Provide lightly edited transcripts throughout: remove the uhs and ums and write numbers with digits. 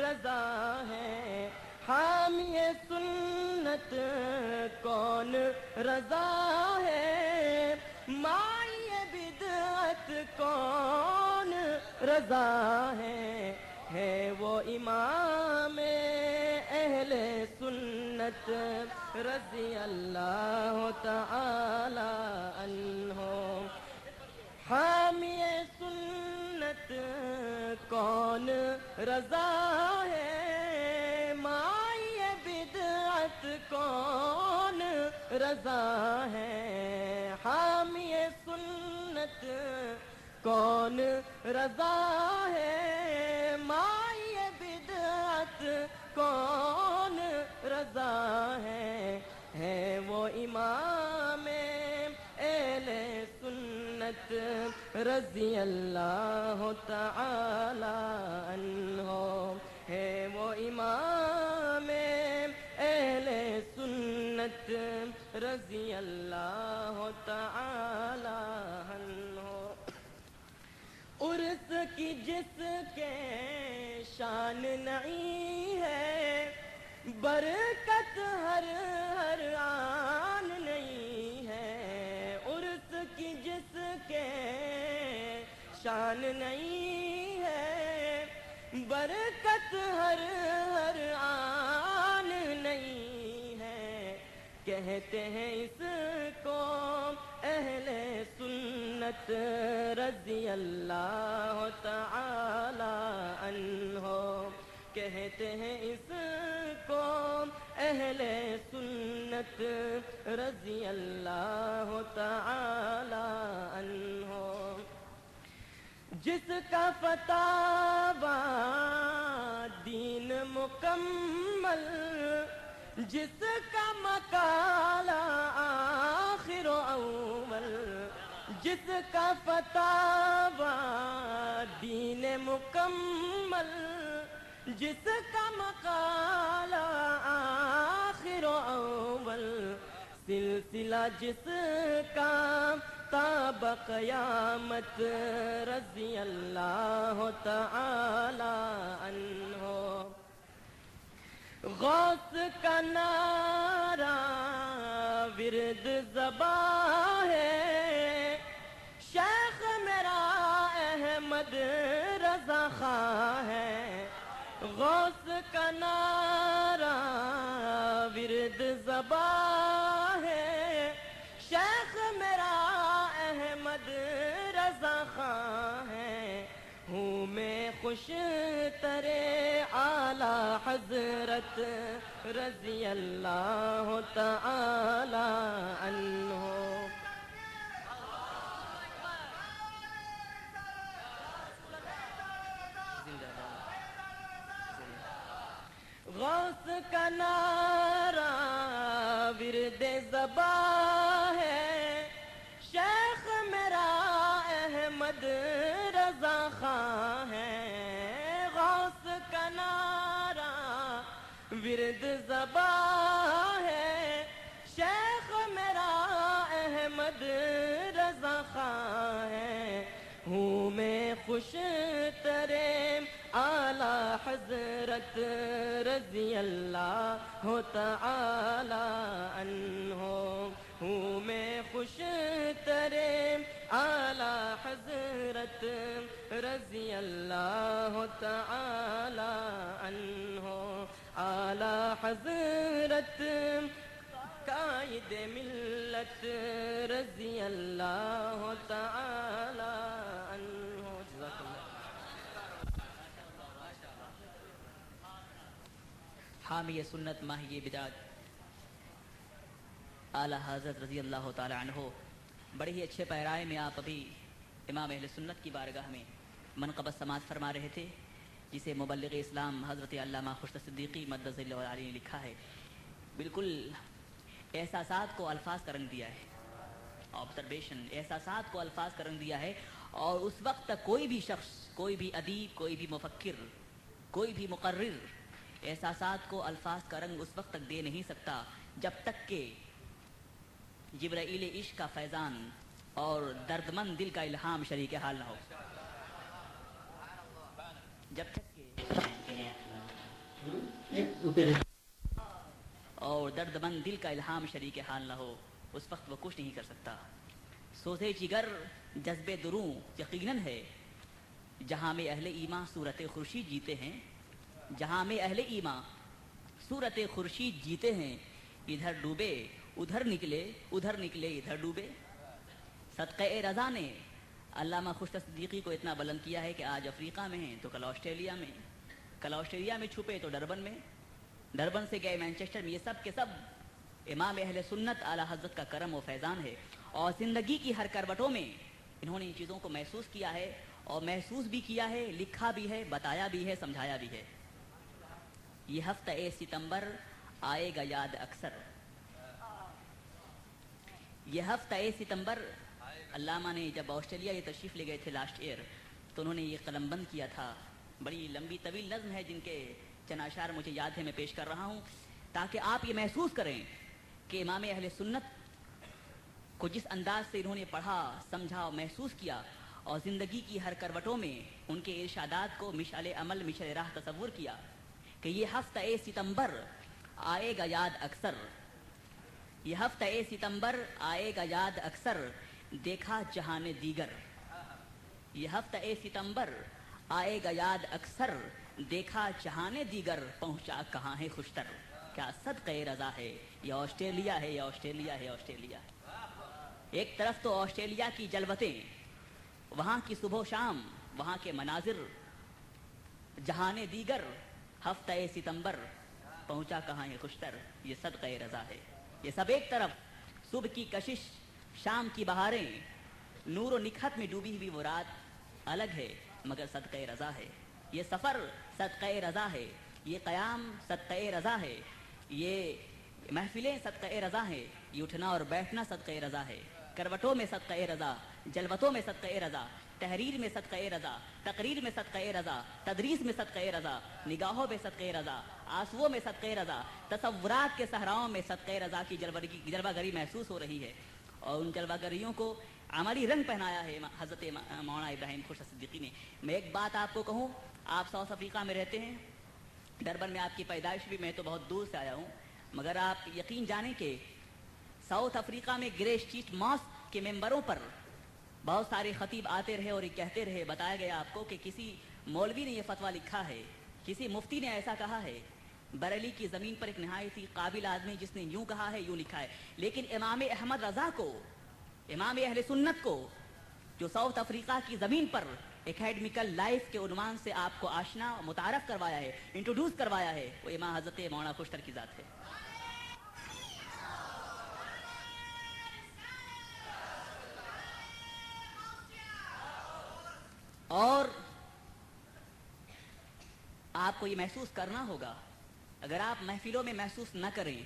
رضا ہے، حامی سنت کون رضا ہے، مائی بدعت کون رضا ہے وہ امام اہل سنت رضی اللہ تعالی عنہ، حامی سنت کون رضا ہے، مائی بدعت کون رضا ہے، حامی سنت کون رضا ہے، مائی بدعت کون رضا ہے وہ امام اہل سنت رضی اللہ تعالی عنہ، ہے وہ امام اہل سنت رضی اللہ تعالی عنہ، عرس کی جس کے شان نہیں ہے، برکت ہر آن نہیں ہے، عرس کی جس کے شان نہیں ہے، برکت ہر آن نہیں ہے، کہتے ہیں اس کو اہل سنت رضی اللہ تعالی عنہ، کہتے ہیں اس کو اہل سنت رضی اللہ تعالی عنہ، جس کا فتاوی دین مکمل، جس کا مقالہ آخر و اول، جس کا فتاوی دین مکمل، جس کا مقالہ آخر و اول، سلسلہ جس کا تا بقیامت رضی اللہ تعالی عنہ، غوث کا نعرہ ورد زباں ہے، شیخ میرا احمد رضا خاں ہے، غوث کا نعرہ ورد زباں ہے، شیخ میرا احمد رضا خاں ہے، ہوں میں خوش ترے اعلی حضرت رضی اللہ تعالی عنہ، غوث کا نعرہ ورد زباں ہے، شیخ میرا احمد رضا خاں ہے، غوث کا نعرہ ورد زباں ہے، شیخ میرا احمد رضا خاں ہے، ہوں میں خوش ترے اعلی حضرت رضی اللہ تعالی عنہ، ہوں میں خوش ترے اعلی حضرت رضی اللہ تعالی عنہ، اعلی حضرت قائد ملت رضی اللہ تعالی عنہ، جزاک اللہ۔ حامی سنت ماہی بدعت اعلیٰ حضرت رضی اللہ تعالی عنہ، بڑے ہی اچھے پیرائے میں آپ ابھی امام اہل سنت کی بارگاہ میں منقبت سماعت فرما رہے تھے، جسے مبلغ اسلام حضرت علامہ خورشید صدیقی مدظ اللہ علیہ نے لکھا ہے، بالکل احساسات کو الفاظ کا رنگ دیا ہے، آبزرویشن احساسات کو الفاظ کا رنگ دیا ہے، اور اس وقت تک کوئی بھی شخص، کوئی بھی ادیب، کوئی بھی مفکر، کوئی بھی مقرر احساسات کو الفاظ کا رنگ اس وقت تک دے نہیں سکتا جب تک کہ جبرائیل عشق کا فیضان اور دردمند دل کا الہام شریک حال نہ ہو، جب تک کہ اور دردمند دل کا الہام شریک حال نہ ہو اس وقت وہ کچھ نہیں کر سکتا. سوزے جگر جذب دروں یقیناً ہے جہاں میں اہل ایمان صورت خورشید جیتے ہیں. جہاں میں اہل ایمان صورت خورشید جیتے ہیں ادھر ڈوبے ادھر نکلے ادھر ڈوبے. صدقہ رضا نے علامہ خشت صدیقی کو اتنا بلند کیا ہے کہ آج افریقہ میں ہیں تو کل آسٹریلیا میں چھپے تو ڈربن سے گئے مینچسٹر میں. یہ سب کے سب امام اہل سنت اعلی حضرت کا کرم و فیضان ہے. اور زندگی کی ہر کروٹوں میں انہوں نے ان چیزوں کو محسوس کیا ہے اور محسوس بھی کیا ہے, لکھا بھی ہے, بتایا بھی ہے, سمجھایا بھی ہے. یہ ہفتہ ستمبر آئے گا یاد اکثر. یہ ہفتہ ستمبر علامہ نے جب آسٹریلیا یہ تشریف لے گئے تھے لاسٹ ایئر تو انہوں نے یہ قلم بند کیا تھا. بڑی لمبی طویل نظم ہے جن کے چند اشعار مجھے یاد ہے, میں پیش کر رہا ہوں تاکہ آپ یہ محسوس کریں کہ امام اہل سنت کو جس انداز سے انہوں نے پڑھا, سمجھا اور محسوس کیا اور زندگی کی ہر کروٹوں میں ان کے ارشادات کو مشعل عمل مشعل راہ تصور کیا کہ یہ ہفتہ ستمبر آئے گا یاد اکثر. یہ ہفتہ ستمبر آئے گا یاد اکثر دیکھا جہان دیگر. یہ ہفتہ ستمبر آئے گا یاد اکثر دیکھا جہان دیگر پہنچا کہاں ہے خوشتر. کیا صدقہ رضا ہے یہ آسٹریلیا ہے, یہ آسٹریلیا ہے, آسٹریلیا ہے. ایک طرف تو آسٹریلیا کی جلوتیں, وہاں کی صبح و شام, وہاں کے مناظر, جہان دیگر ہفتہ ستمبر پہنچا کہاں ہے خوشتر. یہ صدقہ رضا ہے. یہ سب ایک طرف صبح کی کشش, شام کی بہاریں, نور و نکھت میں ڈوبی ہوئی وہ رات الگ ہے مگر صدقہ رضا ہے. یہ سفر صدقہ رضا ہے, یہ قیام صدقہ رضا ہے, یہ محفلیں صدقہ رضا ہے, یہ اٹھنا اور بیٹھنا صدقہ رضا ہے. کروٹوں میں صدقہ رضا, جلوتوں میں صدقہ رضا, تحریر میں صدقہ رضا, تقریر میں صدقہ رضا, تدریس میں صدقہ رضا, نگاہوں میں صدقہ رضا, آنسوؤں میں صدقہ رضا, تصورات کے صحراؤں میں صدقہ رضا کی جلوہ گری محسوس ہو رہی ہے. اور ان جلوہ گریوں کو عملی رنگ پہنایا ہے حضرت مولانا ابراہیم خشت صدیقی نے. میں ایک بات آپ کو کہوں, آپ ساؤتھ افریقہ میں رہتے ہیں, ڈربن میں آپ کی پیدائش بھی, میں تو بہت دور سے آیا ہوں, مگر آپ یقین جانیں کہ ساؤتھ افریقہ میں گرے اسٹریٹ ماسک کے ممبروں پر بہت سارے خطیب آتے رہے اور یہ کہتے رہے, بتایا گیا آپ کو کہ کسی مولوی نے یہ فتویٰ لکھا ہے, کسی مفتی نے ایسا کہا ہے, بریلی کی زمین پر ایک نہایت ہی قابل آدمی جس نے یوں کہا ہے, یوں لکھا ہے. لیکن امام احمد رضا کو, امام اہل سنت کو, جو ساؤتھ افریقہ کی زمین پر اکیڈمیکل لائف کے عنوان سے آپ کو آشنا متعارف کروایا ہے, انٹروڈیوس کروایا ہے, وہ امام حضرت مولانا خوشتر کی ذات ہے. اور آپ کو یہ محسوس کرنا ہوگا, اگر آپ محفلوں میں محسوس نہ کریں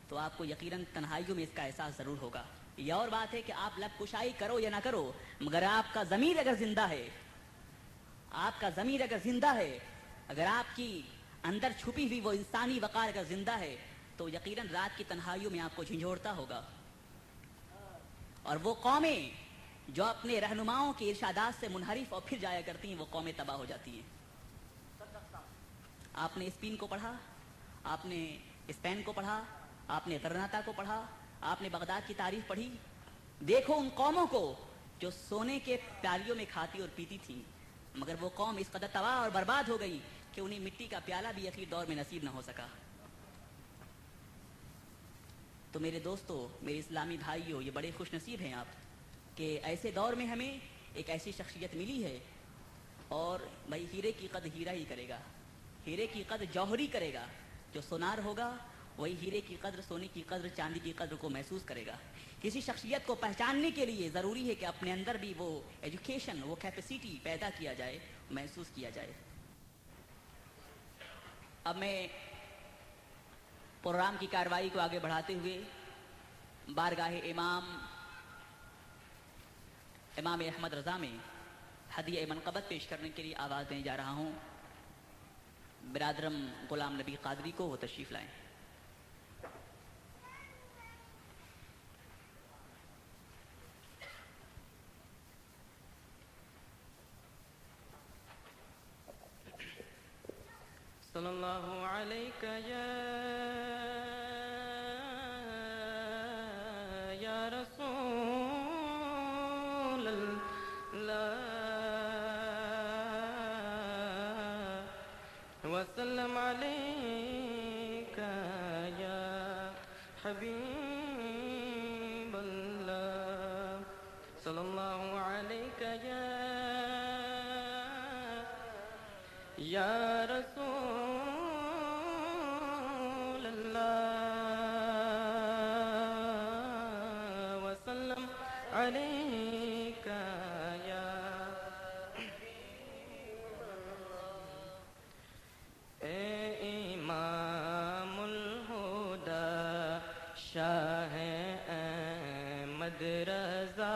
تو آپ کو یقیناً تنہائیوں میں اس کا احساس ضرور ہوگا. یہ اور بات ہے کہ آپ لب کشائی کرو یا نہ کرو, مگر آپ کا ضمیر اگر زندہ ہے, آپ کا ضمیر اگر زندہ ہے, اگر آپ کی اندر چھپی ہوئی وہ انسانی وقار اگر زندہ ہے تو یقیناً رات کی تنہائیوں میں آپ کو جھنجھوڑتا ہوگا. اور وہ قومیں جو اپنے رہنماؤں کے ارشادات سے منحرف اور پھر جایا کرتی ہیں, وہ قومیں تباہ ہو جاتی ہیں. آپ نے اسپین کو پڑھا, آپ نے اسپین کو پڑھا, آپ نے غرناطہ کو پڑھا, آپ نے بغداد کی تاریخ پڑھی. دیکھو ان قوموں کو جو سونے کے پیالیوں میں کھاتی اور پیتی تھیں, مگر وہ قوم اس قدر تباہ اور برباد ہو گئی کہ انہیں مٹی کا پیالہ بھی اخیر دور میں نصیب نہ ہو سکا. تو میرے دوستو, میرے اسلامی بھائیوں, یہ بڑے خوش نصیب ہیں آپ کہ ایسے دور میں ہمیں ایک ایسی شخصیت ملی ہے. اور بھائی ہیرے کی قدر ہیرا ہی کرے گا, ہیرے کی قدر جوہری کرے گا. جو سونار ہوگا وہی ہیرے کی قدر, سونے کی قدر, چاندی کی قدر کو محسوس کرے گا. کسی شخصیت کو پہچاننے کے لیے ضروری ہے کہ اپنے اندر بھی وہ ایجوکیشن, وہ کیپیسٹی پیدا کیا جائے, محسوس کیا جائے. اب میں پروگرام کی کارروائی کو آگے بڑھاتے ہوئے بارگاہ امام احمد رضا میں ہدیہ منقبت پیش کرنے کے لیے آواز دینے جا رہا ہوں. برادرم غلام نبی قادری کو وہ تشریف لائیں. صلی اللہ علیک یا رسول اللہ وسلم علیک یا حبیب اللہ صلی اللہ علیک یا رسول اللہ وسلم علیک یا اے امام الہدی شاہ احمد رضا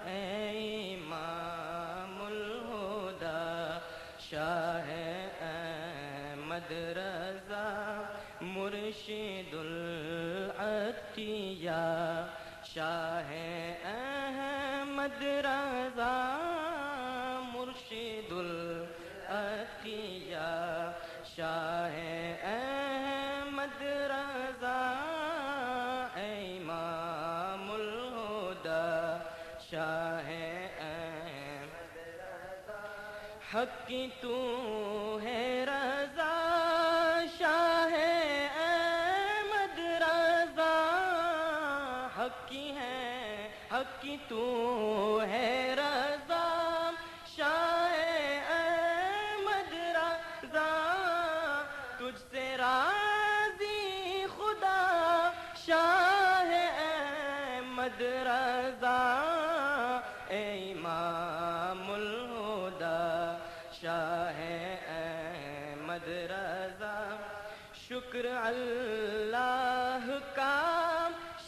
اے امام الہدی شاہ احمد رضا مرشد العطیہ شاہ احمد رضا مرشد العطیہ شاہ احمد رضا امام الہدی شاہ احمد رضا حق کی تو ہے رضا شاہ احمد رضا حق کی ہے حق کی تو ہے رضا شاہ احمد رضا تجھ سے راضی خدا شاہ احمد رضا اے امام الہدی شاہ احمد رضا شکر اللہ کا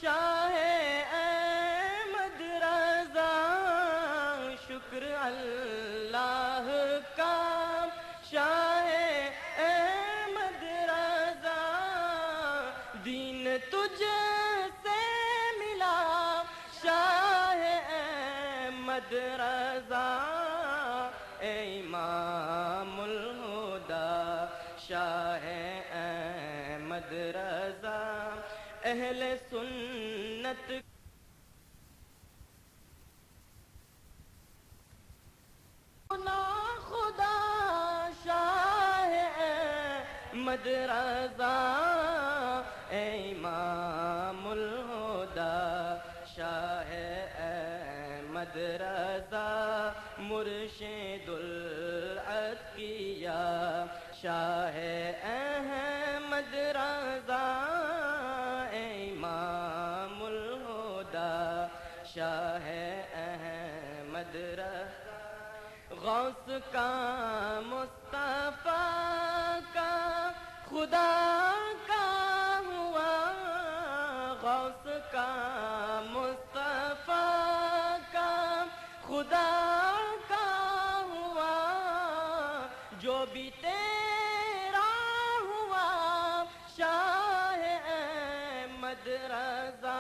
شاہ احمد رضا شکر اللہ کا شاہ احمد رضا دین تجھ سے ملا شاہ احمد رضا اے امام الہدی شاہ احمد رضا اہل سنت خدا شاہ احمد رضا اے امام الہدی شاہ احمد رضا مرشد العطیہ شاہ احمد رضا اے امام الہدی شاہ احمد رضا غوث کا مصطفیٰ کا خدا کا ہوا غوث کا مصطفیٰ کا خدا کا ہوا جو بھی تیرا ہوا شاہ احمد رضا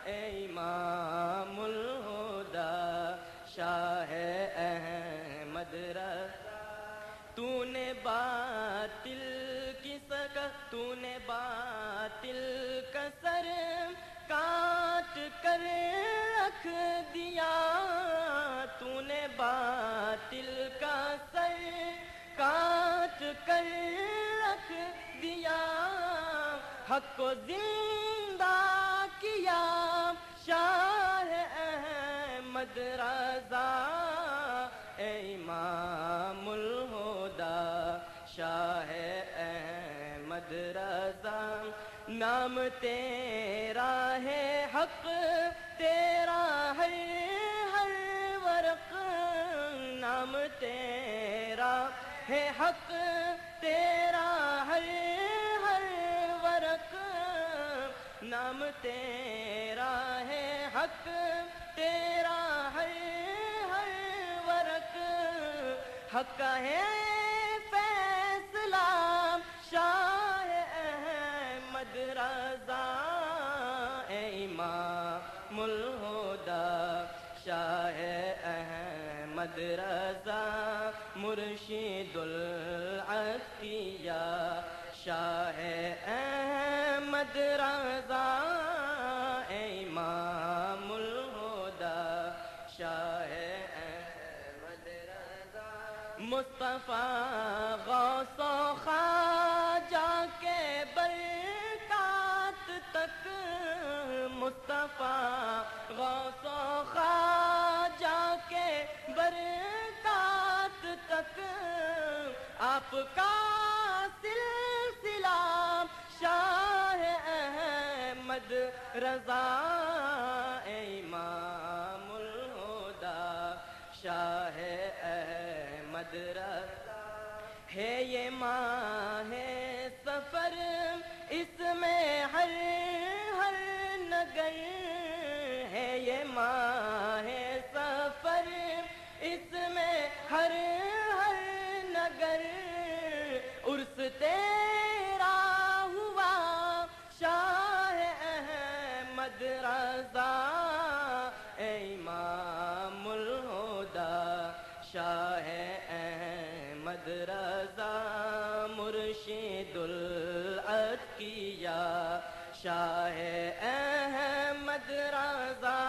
اے امام الہدی شاہ احمد رضا تو نے باطل کی سکت تو نے باطل کا سر کاٹ کر رکھ دیا تو نے باطل کا سر کاٹ کر رکھ دیا حق کو زندہ کیا شاہ احمد رضا اے امام الہدی شاہ احمد رضا نام تیرا ہے حق تیرا ہے ہر ورق نام تیرا ہے حق تیرا ہے ہر ورق نام تیرا ہے حق تیرا ہے ہر ورق حق کا ہے فیصلہ شاہ احمد رضا اے امام الہدی شاہ احمد احمد رضا مرشد العطیہ شاہ احمد رضا امام الہدی شاہ احمد رضا مصطفیٰ غوث و خواجہ کے برکات تک مصطفیٰ غوث و خواجہ کے برکات تک آپ کا سلسلہ شاہ احمد رضا امام الہدی شاہ احمد رضا ہے یہ ماہ سفر اس میں ہر نگر ہے یہ ماہ سفر اس میں ہر نگر عرس تیرا ہوا شاہ احمد رضا امام الہدی شاہ احمد رضا مرشد العطیہ شاہ احمد رضا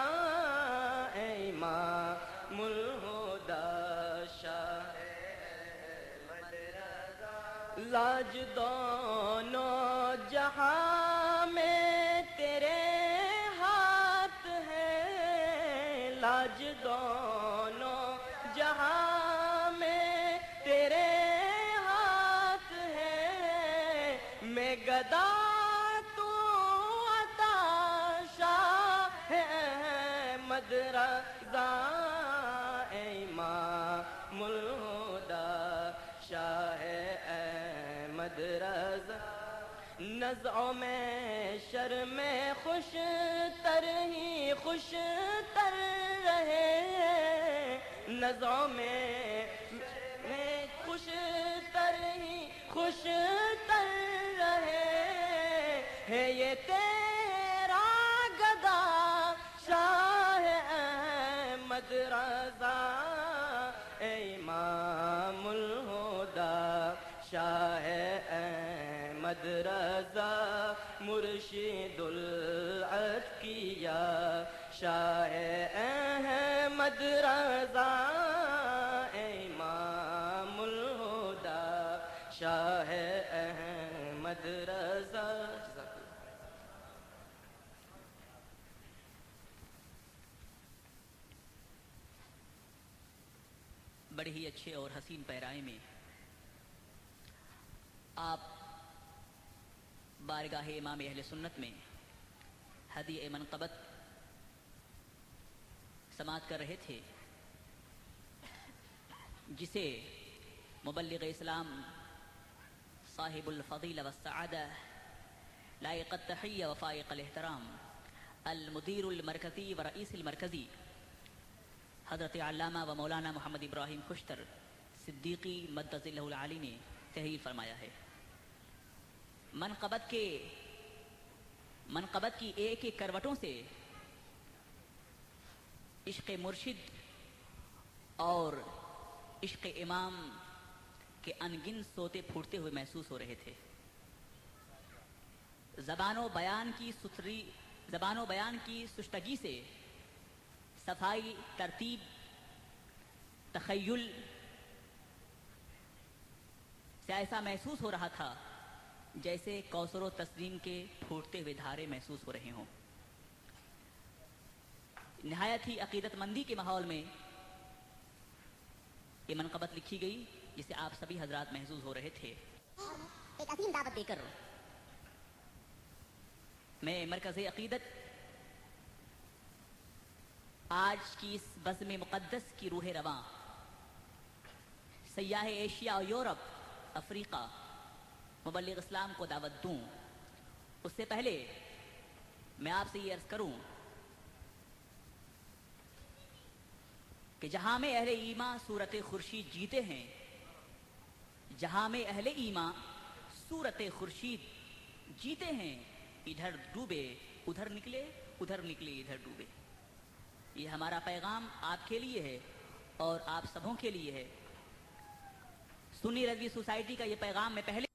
امام الہدی شاہ احمد رضا لاج دونوں جہاں میں تیرے ہاتھ ہے لاج دونوں جہاں میں تیرے ہاتھ ہے میں گدا تو عطا شاہ احمد رضا امام الہدی شاہ احمد رضا نزعوں میں شرم خوش تر ہی خوش تر رہے نزعوں میں خوش تر ہی خوش تر رہے ہے یہ تیرا گدا شاہ احمد رضا امام الہدی شاہ احمد رضا مرشد العطیہ شاہ احمد رضا امام الہدی شاہ احمد رضا بڑے ہی اچھے اور حسین پیرائے میں آپ بارگاہ امام اہل سنت میں ہدیہ منقبت سماعت کر رہے تھے، جسے مبلغ اسلام صاحب الفضیلہ والسعادہ لائق التحیہ و فائق الاحترام المدیر المرکزی و رئیس المرکزی حضرت علامہ و مولانا محمد ابراہیم کھشتر صدیقی مدظ اللہ العالی نے تحریر فرمایا ہے۔ منقبت کی ایک ایک کروٹوں سے عشق مرشد اور عشق امام کے انگن سوتے پھوٹتے ہوئے محسوس ہو رہے تھے۔ زبان و بیان کی سستگی سے صفائی، ترتیب، تخیل سے ایسا محسوس ہو رہا تھا جیسے کوثر و تسنیم کے پھوٹتے ہوئے دھارے محسوس ہو رہے ہوں۔ نہایت ہی عقیدت مندی کے ماحول میں یہ منقبت لکھی گئی جسے آپ سبھی حضرات محظوظ ہو رہے تھے۔ ایک عظیم دعوت دے کر میں مرکز عقیدت آج کی اس بزم مقدس کی روح رواں سیاح ایشیا اور یورپ، افریقہ، مبلغ اسلام کو دعوت دوں، اس سے پہلے میں آپ سے یہ عرض کروں کہ جہاں میں اہل ایمان صورت خورشید جیتے ہیں، جہاں میں اہل ایمان صورت خورشید جیتے ہیں، ادھر ڈوبے ادھر نکلے، ادھر نکلے ادھر ڈوبے۔ یہ ہمارا پیغام آپ کے لیے ہے اور آپ سبوں کے لیے ہے۔ سنی رضوی سوسائٹی کا یہ پیغام میں پہلے